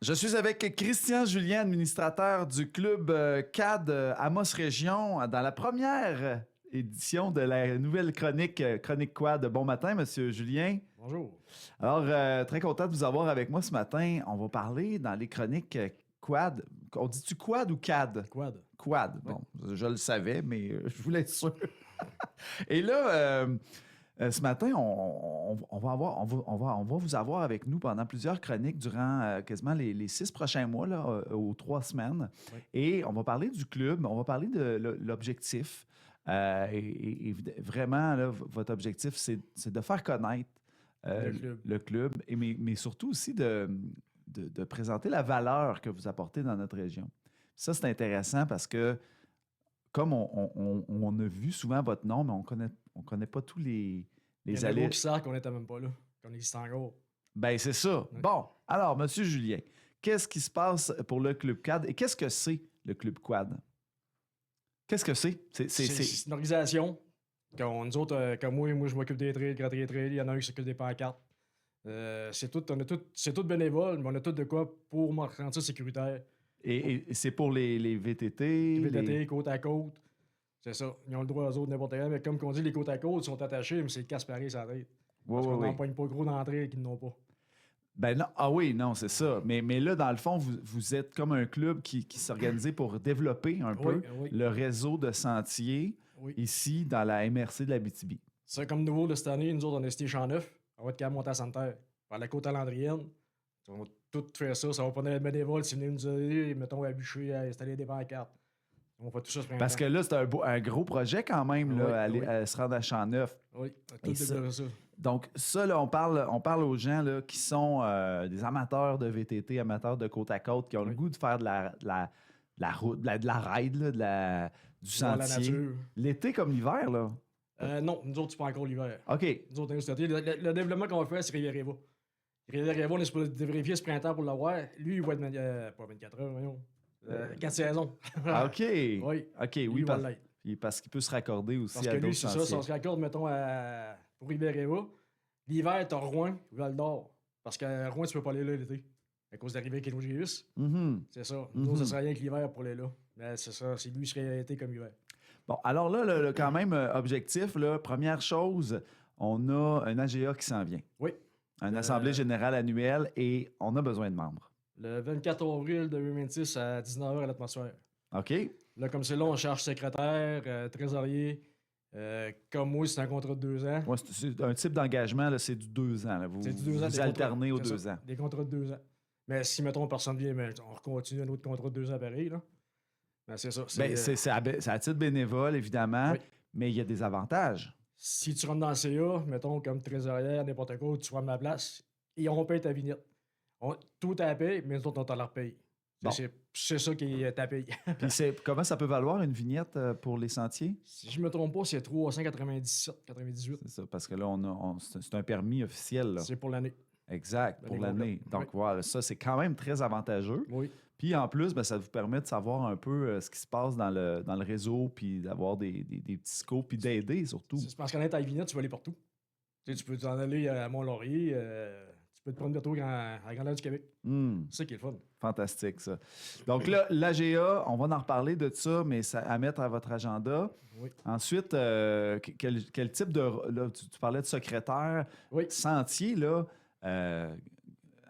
Je suis avec Christian Julien, administrateur du club CAD Amos Région, dans la première édition de la nouvelle chronique Quad. Bon matin, Monsieur Julien. Bonjour. Alors, très content de vous avoir avec moi ce matin. On va parler dans les chroniques Quad. On dit-tu Quad ou CAD? Quad. Quad. Bon, je le savais, mais je voulais être sûr. Et là... ce matin, on va vous avoir avec nous pendant plusieurs chroniques durant quasiment les 6 prochains mois, là, aux 3 semaines. Oui. Et on va parler du club, on va parler de l'objectif. Et vraiment, là, votre objectif, c'est de faire connaître le club, mais surtout aussi de présenter la valeur que vous apportez dans notre région. Ça, c'est intéressant parce que comme on a vu souvent votre nom, mais on connaît pas tous les Il y en a allées. gros qui savent qu'on n'était même pas là, qu'on existe encore. Ben, c'est ça. Oui. Bon, alors, Monsieur Julien, qu'est-ce qui se passe pour le Club Quad et qu'est-ce que c'est le Club Quad? Qu'est-ce que c'est? C'est une organisation. Nous autres, comme moi, je m'occupe des trails, grand trail, il y en a un qui s'occupe des pancartes. C'est tout bénévole, mais on a tout de quoi pour rendre ça sécuritaire. Et c'est pour les VTT? VTT, côte à côte. C'est ça. Ils ont le droit aux autres n'importe quoi. Mais comme on dit, les côtes à côte sont attachés, mais c'est le casse pareil, ça tête. Parce qu'on n'empoigne pas gros d'entrée qu'ils n'ont pas. Ben non, ah oui, non, c'est ça. Mais là, dans le fond, vous êtes comme un club qui s'organise pour développer un peu le réseau de sentiers ici dans la MRC de l'Abitibi. Ça, comme nouveau de cette année, nous autres, on a cité Champ-Neuf. On va être capable de monter à Sainte-Terre. Par la côte à Landrienne. On va tout faire ça. Ça va prendre des bénévoles si vous venez nous aider, mettons, à bûcher, à installer des pancartes. On va tout ça se Parce que là, c'est un gros projet quand même, là, à se rendre à Champ-Neuf. Oui, tout développer ça. Donc, ça, là, on parle aux gens là, qui sont des amateurs de VTT, amateurs de côte à côte, qui ont le goût de faire de la route, de la ride, là, du sentier. L'été comme l'hiver, là? Non, nous autres, c'est pas encore l'hiver. OK. Nous autres, le développement qu'on va faire, c'est Rivière-Eva. Rivière-Eva, on est supposé vérifier ce printemps pour l'avoir. Lui, il va être pas 24 heures, voyons. 4 saisons. OK. Oui. OK, oui, parce qu'il peut se raccorder aussi parce à que d'autres lui, c'est sentiers. ça, si on se raccorde, mettons, pour Rivière-Eva, l'hiver, t'as Rouen, Val-d'Or. Parce qu'à Rouen, tu peux pas aller là l'été. À cause d'arriver avec les C'est ça. Nous, ça serait rien que l'hiver pour aller là. Mais c'est ça, c'est lui qui serait été comme hiver. Bon, alors là, quand même, objectif, là, première chose, on a un AGA qui s'en vient. Oui. Une assemblée générale annuelle et on a besoin de membres. Le 24 avril 2026 à 19h à l'atmosphère. OK. Là, comme c'est là, on cherche secrétaire, trésorier. Comme moi, c'est un contrat de 2 ans. Ouais, c'est un type d'engagement, là, c'est du 2 ans. Là. C'est du 2 ans. Vous alternez aux 2 ans. Des contrats de 2 ans. Mais si, mettons, personne vient, on continue un autre contrat de 2 ans pareil. Là. Ben, c'est ça. C'est à titre bénévole, évidemment, mais il y a des avantages. Si tu rentres dans le CA, mettons, comme trésorière, n'importe quoi, tu prends ma place, et on paye ta vignette. Tout à paye, mais nous autres, on t'en la repaye. Bon. C'est ça qui est à paye. Puis comment ça peut valoir une vignette pour les sentiers? Si je me trompe pas, c'est 397,98. C'est ça, parce que là, c'est un permis officiel. Là. C'est pour l'année. Exact, pour l'année. Donc, voilà, ça, c'est quand même très avantageux. Oui. Puis, en plus, ça vous permet de savoir un peu ce qui se passe dans le réseau, puis d'avoir des petits scopes, puis d'aider surtout. C'est parce qu'en étant à vignette, tu vas aller partout. Tu peux t'en aller à Mont-Laurier, tu peux te prendre bientôt à la Grandeur du Québec. C'est ça qui est le fun. Fantastique, ça. Donc là, l'AGA, on va en reparler de ça, mais ça à mettre à votre agenda. Oui. Ensuite, quel type de... Là, tu parlais de secrétaire. Oui. Sentier, là...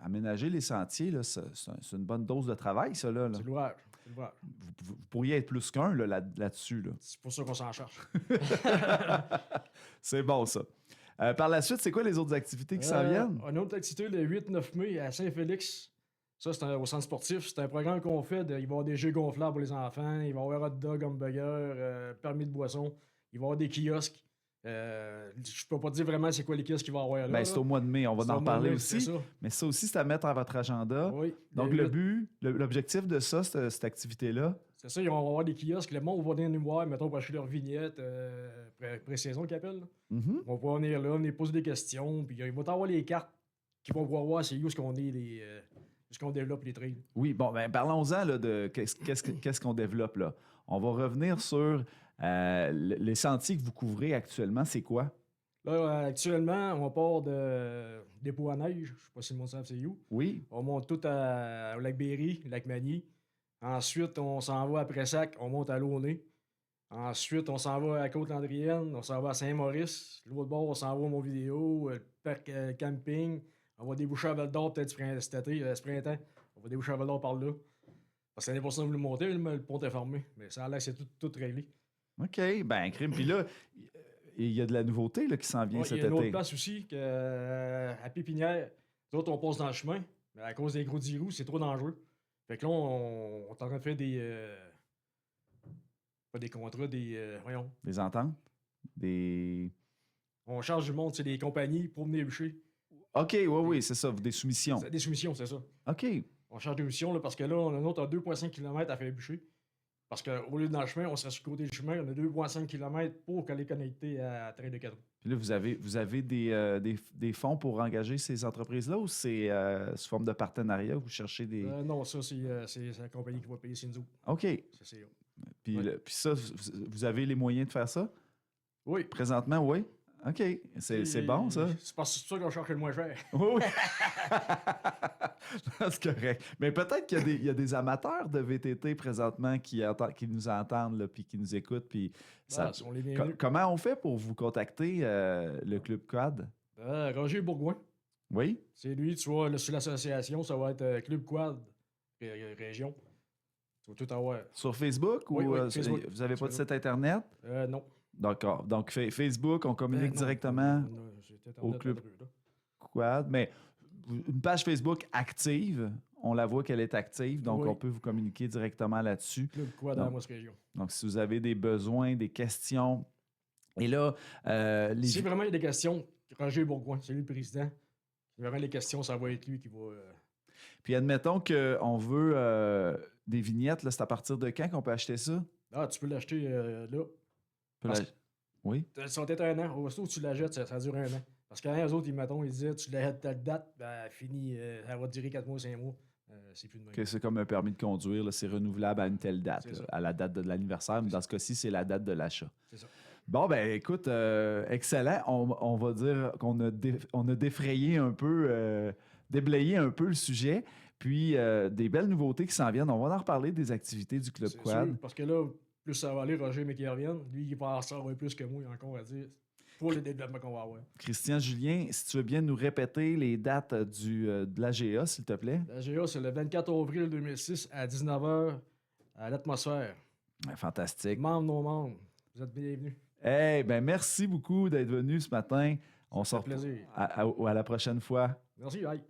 aménager les sentiers, là, c'est une bonne dose de travail, ça. Là. C'est l'ouvrage. Vous pourriez être plus qu'un là-dessus. Là. C'est pour ça qu'on s'en charge. C'est bon, ça. Par la suite, c'est quoi les autres activités qui s'en viennent? Une autre activité le 8-9 mai à Saint-Félix. Ça, c'est au centre sportif. C'est un programme qu'on fait. Il va y avoir des jeux gonflables pour les enfants. Il va y avoir hot dog, hamburger, permis de boisson. Il va y avoir des kiosques. Je peux pas dire vraiment c'est quoi les kiosques qu'il va y avoir là. Ben, c'est au mois de mai, on va en reparler aussi. Mais ça aussi, c'est à mettre à votre agenda. Oui. Donc, l'objectif de ça, cette activité-là? C'est ça, ils vont avoir des kiosques. Le monde va venir nous voir, mettons, pour acheter leur vignette, pré-saison qu'ils appellent. Mm-hmm. On va venir là, venir poser des questions, puis ils vont avoir les cartes qui vont pouvoir voir c'est où est-ce qu'on est, ce qu'on développe les trails. Oui, bon, ben parlons-en là, de qu'est-ce qu'on développe là. On va revenir sur les sentiers que vous couvrez actuellement. C'est quoi? Là, actuellement, on part de dépôt à neige. Je sais pas si le monde sait c'est où. Oui. On monte tout au lac Berry, lac Magny. Ensuite, on s'en va à Pressac, on monte à Launay. Ensuite, on s'en va à Côte-Landrienne, on s'en va à Saint-Maurice. L'autre bord, on s'en va au Mont-Vidéo, le parc camping. On va déboucher à Val-d'Or peut-être cet été, ce printemps. On va déboucher à Val-d'Or par là. Parce que l'année passée, on voulait monter, mais le pont est fermé. Mais ça a l'air que c'est tout réglé. OK. Ben, crime. Puis là, il y a de la nouveauté là, qui s'en vient Ouais, cet il y a une autre été. place aussi, à Pépinière. Nous autres, on passe dans le chemin. Mais à cause des gros 10 roues, c'est trop dangereux. Fait que là, on est en train de faire pas des contrats, voyons. Des ententes? Des. On charge du monde, c'est des compagnies pour venir bûcher. OK, oui, c'est ça. Des soumissions. Des soumissions, c'est ça. OK. On charge des soumissions là, parce que là, on a un autre à 2,5 km à faire bûcher. Parce qu'au lieu de dans le chemin, on serait sur le côté du chemin, on a 2,5 km pour qu'elle est connectée à train de 4 roues. Puis là, vous avez des fonds pour engager ces entreprises-là ou c'est sous forme de partenariat? Vous cherchez des. Non, ça, c'est la compagnie qui va payer Sinzo. OK. Ça, c'est... Puis, Ouais. puis ça, vous avez les moyens de faire ça? Oui. Présentement, oui. OK. C'est bon, ça? C'est parce que c'est ça qu'on cherche le moins cher. Oui. C'est correct. Mais peut-être qu'il y a des amateurs de VTT présentement qui nous entendent puis qui nous écoutent. Puis On les bienvenus. comment on fait pour vous contacter, le Club Quad? Roger Bourgoin. Oui? C'est lui, tu vois, là, sur l'association, ça va être Club Quad Région. Tu vas tout avoir. Sur Facebook Oui, ou Facebook. vous n'avez pas de Facebook. site Internet? Non. D'accord. Donc, Facebook, on communique Non, directement non, c'est Internet au Club un peu, là. Quad. Mais une page Facebook active, on la voit qu'elle est active, donc Oui. on peut vous communiquer directement là-dessus. Club Quad Non. dans notre région. Donc, si vous avez des besoins, des questions. Et là, Si vraiment il y a des questions, Roger Bourgoin, c'est lui le président. Si vraiment les questions, ça va être lui qui va. Puis admettons qu'on veut des vignettes, là, c'est à partir de quand qu'on peut acheter ça? Tu peux l'acheter là. Peut Parce- l'ach- Oui? Ça va être un an. Aussitôt que tu l'achètes, ça dure un an. Parce qu'un eux autres, ils disaient, tu l'achètes telle date, fini, ça va durer 4 mois, 5 mois. C'est plus de même. Que c'est comme un permis de conduire, là, c'est renouvelable à une telle date, C'est là, ça. à la date de l'anniversaire, mais dans ce cas-ci, c'est la date de l'achat. C'est ça. Bon, ben écoute, excellent. On va dire qu'on a, on a défrayé un peu, déblayé un peu le sujet. Puis des belles nouveautés qui s'en viennent. On va en reparler des activités du Club C'est Quad. sûr, parce que là, plus ça va aller, Roger, mais qu'il revienne, lui, il va en savoir plus que moi, encore à dire, pour le développement qu'on va avoir. Christian Julien, si tu veux bien nous répéter les dates de l'AGA, s'il te plaît. La GA, c'est le 24 avril 2006 à 19h à l'atmosphère. Fantastique. Membres, non membres, vous êtes bienvenus. Eh ben merci beaucoup d'être venu ce matin. On Ça se fait plaisir. à la prochaine fois. Merci, bye.